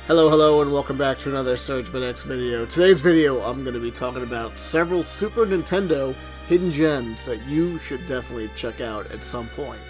Hello, and welcome back to another Sergmanx video. Today's video, I'm going to be talking about several Super Nintendo hidden gems that you should definitely check out at some point.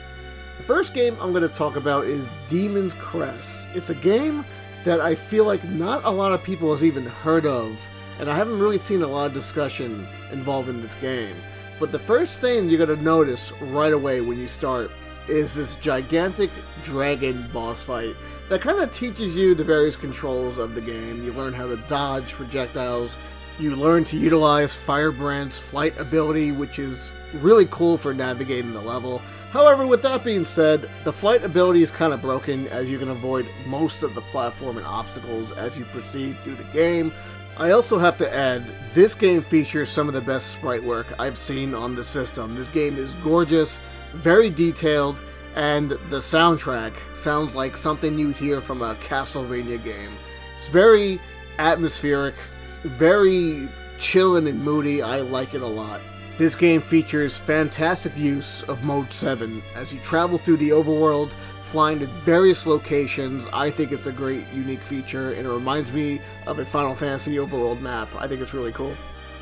The first game I'm going to talk about is Demon's Crest. It's a game that I feel like not a lot of people has even heard of, and I haven't really seen a lot of discussion involving this game. But the first thing you're going to notice right away when you start is this gigantic dragon boss fight that kind of teaches you the various controls of the game. You learn how to dodge projectiles, you learn to utilize Firebrand's flight ability, which is really cool for navigating the level. However, with that being said, the flight ability is kind of broken, as you can avoid most of the platform and obstacles as you proceed through the game. I also have to add, this game features some of the best sprite work I've seen on the system. This game is gorgeous, very detailed, and the soundtrack sounds like something you'd hear from a Castlevania game. It's very atmospheric, very chillin' and moody. I like it a lot. This game features fantastic use of Mode 7 as you travel through the overworld, flying to various locations. I think it's a great, unique feature, and it reminds me of a Final Fantasy overworld map. I think it's really cool.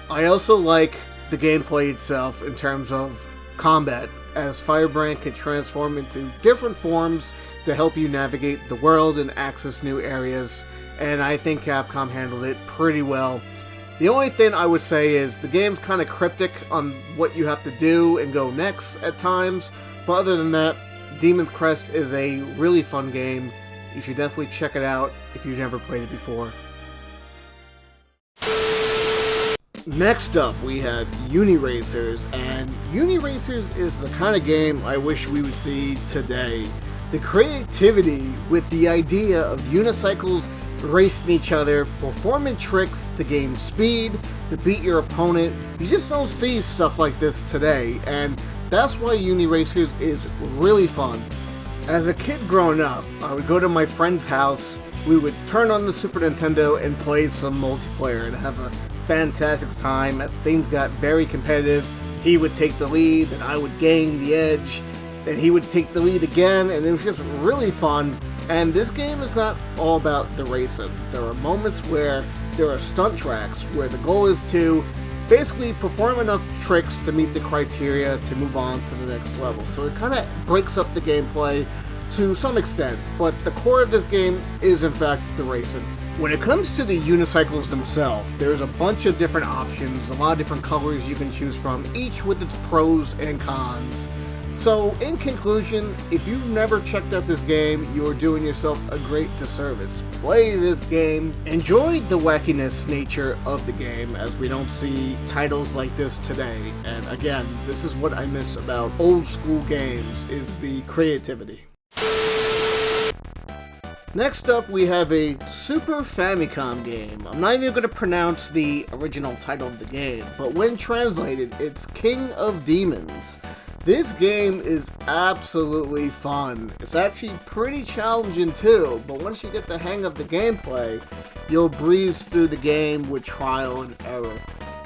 I also like the gameplay itself in terms of combat, as Firebrand can transform into different forms to help you navigate the world and access new areas, and I think Capcom handled it pretty well. The only thing I would say is the game's kind of cryptic on what you have to do and go next at times, but other than that, Demon's Crest is a really fun game. You should definitely check it out if you've never played it before. Next up, we had Uni Racers, and Uni Racers is the kind of game I wish we would see today. The creativity with the idea of unicycles racing each other, performing tricks to gain speed, to beat your opponent, you just don't see stuff like this today, and that's why Uni Racers is really fun. As a kid growing up, I would go to my friend's house, we would turn on the Super Nintendo and play some multiplayer and have a fantastic time. As things got very competitive, he would take the lead, and I would gain the edge, then he would take the lead again, and it was just really fun. And this game is not all about the racing. There are moments where there are stunt tracks where the goal is to basically perform enough tricks to meet the criteria to move on to the next level. So it kind of breaks up the gameplay to some extent, but the core of this game is in fact the racing. When it comes to the unicycles themselves, there's a bunch of different options, a lot of different colors you can choose from, each with its pros and cons. So, in conclusion, if you've never checked out this game, you are doing yourself a great disservice. Play this game, enjoy the wackiness nature of the game, as we don't see titles like this today. And again, this is what I miss about old school games, is the creativity. Next up, we have a Super Famicom game. I'm not even going to pronounce the original title of the game, but when translated, it's King of Demons. This game is absolutely fun. It's actually pretty challenging too, but once you get the hang of the gameplay, you'll breeze through the game with trial and error.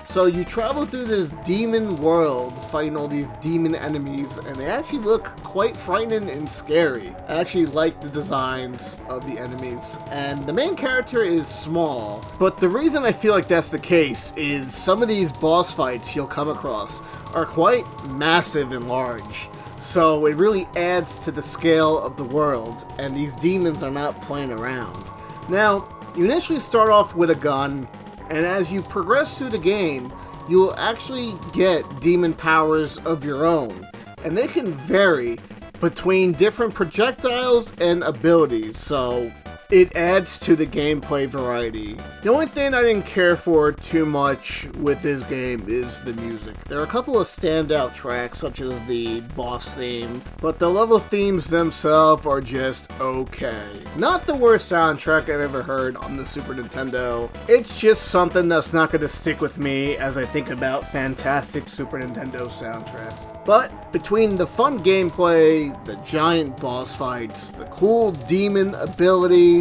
So you travel through this demon world, fighting all these demon enemies, and they actually look quite frightening and scary. I actually like the designs of the enemies, and the main character is small, but the reason I feel like that's the case is some of these boss fights you'll come across are quite massive and large. So it really adds to the scale of the world, and these demons are not playing around. Now, you initially start off with a gun, and as you progress through the game, you will actually get demon powers of your own, and they can vary between different projectiles and abilities, so it adds to the gameplay variety. The only thing I didn't care for too much with this game is the music. There are a couple of standout tracks, such as the boss theme, but the level themes themselves are just okay. Not the worst soundtrack I've ever heard on the Super Nintendo. It's just something that's not going to stick with me as I think about fantastic Super Nintendo soundtracks. But between the fun gameplay, the giant boss fights, the cool demon abilities,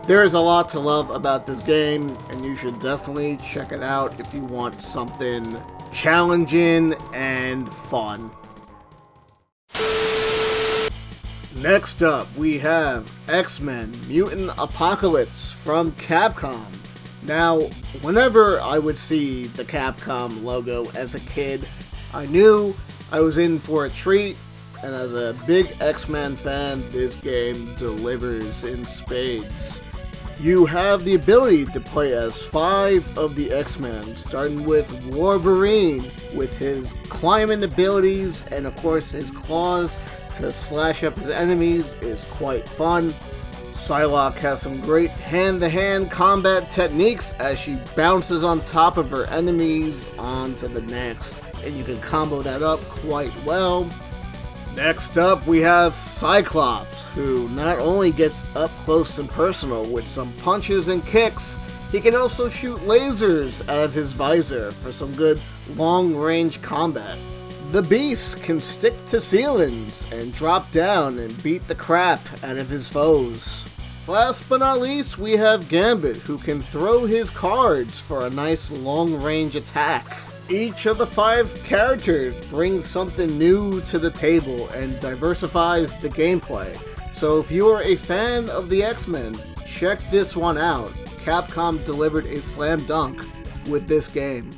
there's a lot to love about this game, and you should definitely check it out if you want something challenging and fun. Next up, we have X-Men Mutant Apocalypse from Capcom. Now, whenever I would see the Capcom logo as a kid, I knew I was in for a treat, and as a big X-Men fan, this game delivers in spades. You have the ability to play as 5 of the X-Men, starting with Wolverine, with his climbing abilities, and of course his claws to slash up his enemies is quite fun. Psylocke has some great hand-to-hand combat techniques as she bounces on top of her enemies onto the next, and you can combo that up quite well. Next up, we have Cyclops, who not only gets up close and personal with some punches and kicks, he can also shoot lasers out of his visor for some good long-range combat. The Beast can stick to ceilings and drop down and beat the crap out of his foes. Last but not least, we have Gambit, who can throw his cards for a nice long-range attack. Each of the 5 characters brings something new to the table and diversifies the gameplay. So if you are a fan of the X-Men, check this one out. Capcom delivered a slam dunk with this game.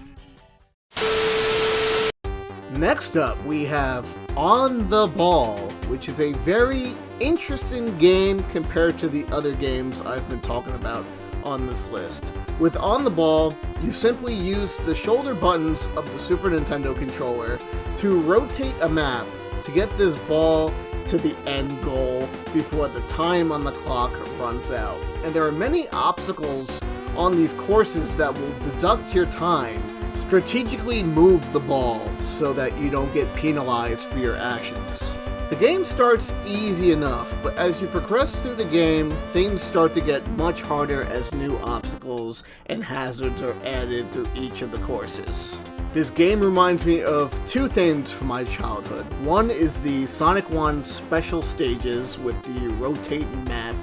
Next up, we have On the Ball, which is a very interesting game compared to the other games I've been talking about on this list. With On the Ball, you simply use the shoulder buttons of the Super Nintendo controller to rotate a map to get this ball to the end goal before the time on the clock runs out. And there are many obstacles on these courses that will deduct your time. Strategically move the ball so that you don't get penalized for your actions. The game starts easy enough, but as you progress through the game, things start to get much harder as new obstacles and hazards are added through each of the courses. This game reminds me of 2 things from my childhood. One is the Sonic 1 special stages with the rotating map,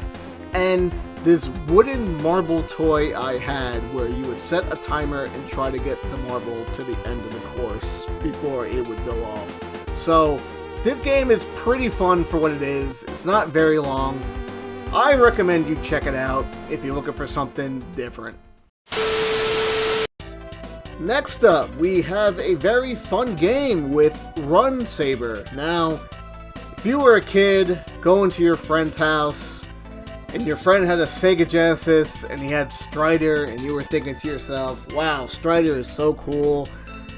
and this wooden marble toy I had where you would set a timer and try to get the marble to the end of the course before it would go off. So, this game is pretty fun for what it is. It's not very long. I recommend you check it out if you're looking for something different. Next up, we have a very fun game with Run Saber. Now, if you were a kid going to your friend's house and your friend had a Sega Genesis and he had Strider and you were thinking to yourself, wow, Strider is so cool.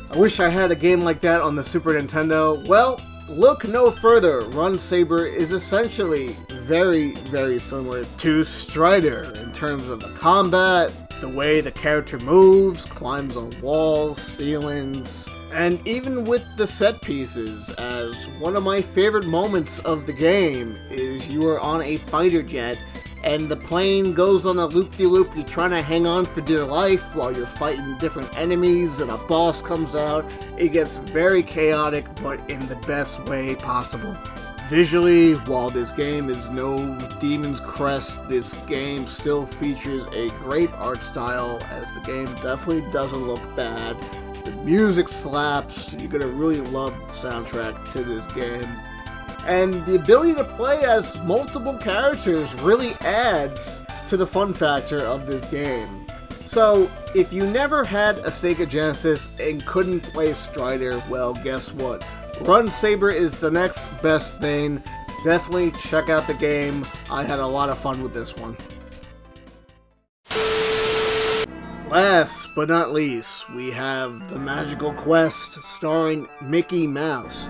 I wish I had a game like that on the Super Nintendo. Well, look no further. Run Saber is essentially very, very similar to Strider in terms of the combat, the way the character moves, climbs on walls, ceilings, and even with the set pieces, as one of my favorite moments of the game is you are on a fighter jet and the plane goes on a loop-de-loop. You're trying to hang on for dear life while you're fighting different enemies and a boss comes out. It gets very chaotic, but in the best way possible. Visually, while this game is no Demon's Crest, this game still features a great art style, as the game definitely doesn't look bad. The music slaps. You're gonna really love the soundtrack to this game. And the ability to play as multiple characters really adds to the fun factor of this game. So, if you never had a Sega Genesis and couldn't play Strider, well, guess what? Run Saber is the next best thing. Definitely check out the game. I had a lot of fun with this one. Last but not least, we have The Magical Quest starring Mickey Mouse.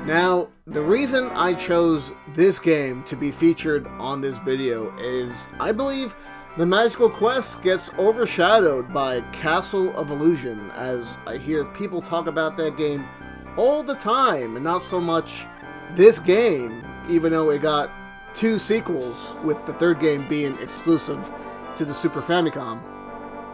Now, the reason I chose this game to be featured on this video is I believe The Magical Quest gets overshadowed by Castle of Illusion, as I hear people talk about that game all the time, and not so much this game, even though it got 2 sequels, with the 3rd game being exclusive to the Super Famicom.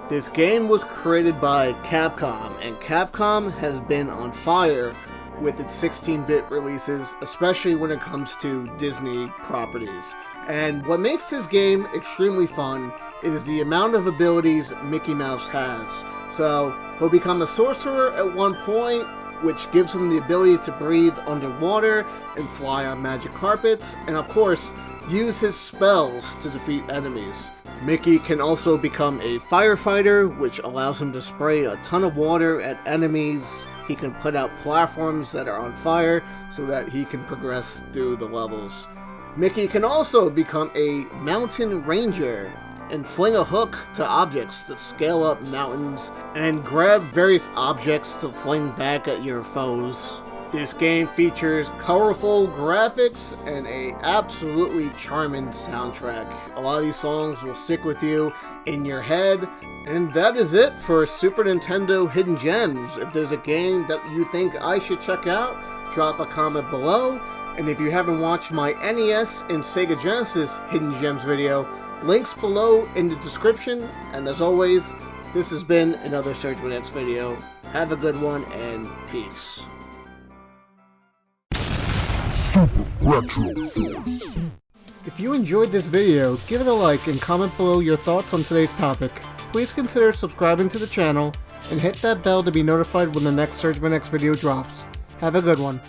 This game was created by Capcom, and Capcom has been on fire with its 16-bit releases, especially when it comes to Disney properties. And what makes this game extremely fun is the amount of abilities Mickey Mouse has. So, he'll become a sorcerer at one point, which gives him the ability to breathe underwater and fly on magic carpets, and of course, use his spells to defeat enemies. Mickey can also become a firefighter, which allows him to spray a ton of water at enemies. He can put out platforms that are on fire so that he can progress through the levels. Mickey can also become a mountain ranger and fling a hook to objects to scale up mountains and grab various objects to fling back at your foes. This game features colorful graphics and a absolutely charming soundtrack. A lot of these songs will stick with you in your head. And that is it for Super Nintendo Hidden Gems. If there's a game that you think I should check out, drop a comment below. And if you haven't watched my NES and Sega Genesis Hidden Gems video, links below in the description. And as always, this has been another Sergmanx video. Have a good one and peace. Super Retro Force. If you enjoyed this video, give it a like and comment below your thoughts on today's topic. Please consider subscribing to the channel and hit that bell to be notified when the next Sergmanx video drops. Have a good one.